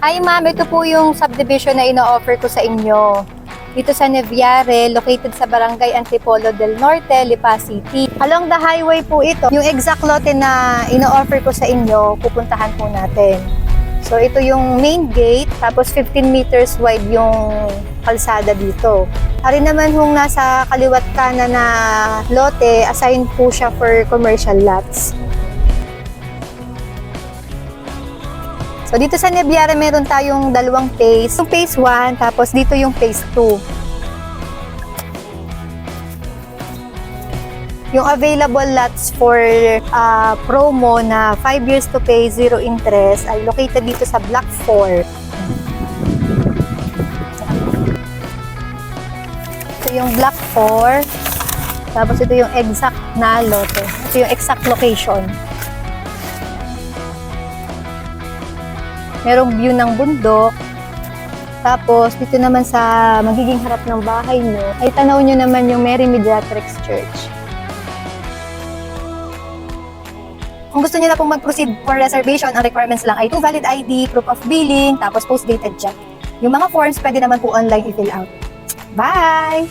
Hi ma'am, ito po yung subdivision na ino-offer ko sa inyo. Dito sa Neviare, located sa Barangay Antipolo del Norte, Lipa City. Along the highway po ito. Yung exact lote na ino-offer ko sa inyo, pupuntahan po natin. So ito yung main gate, tapos 15 meters wide yung kalsada dito. Ari naman yung nasa kaliwat kanan na lote, assigned po siya for commercial lots. So dito sa Neviare meron tayong dalawang phase. Yung phase 1, tapos dito yung phase 2. Yung available lots for promo na 5 years to pay, 0 interest ay located dito sa Block 4. Ito yung Block 4. Tapos ito yung exact na lote. Ito yung exact location. Merong view ng bundok. Tapos, dito naman sa magiging harap ng bahay nyo, ay tanaw nyo naman yung Mary Mediatrix Church. Kung gusto nyo na pong mag-proceed for reservation, ang requirements lang ay 2 valid ID, proof of billing, tapos post-dated check. Yung mga forms, pwede naman po online i-fill out. Bye!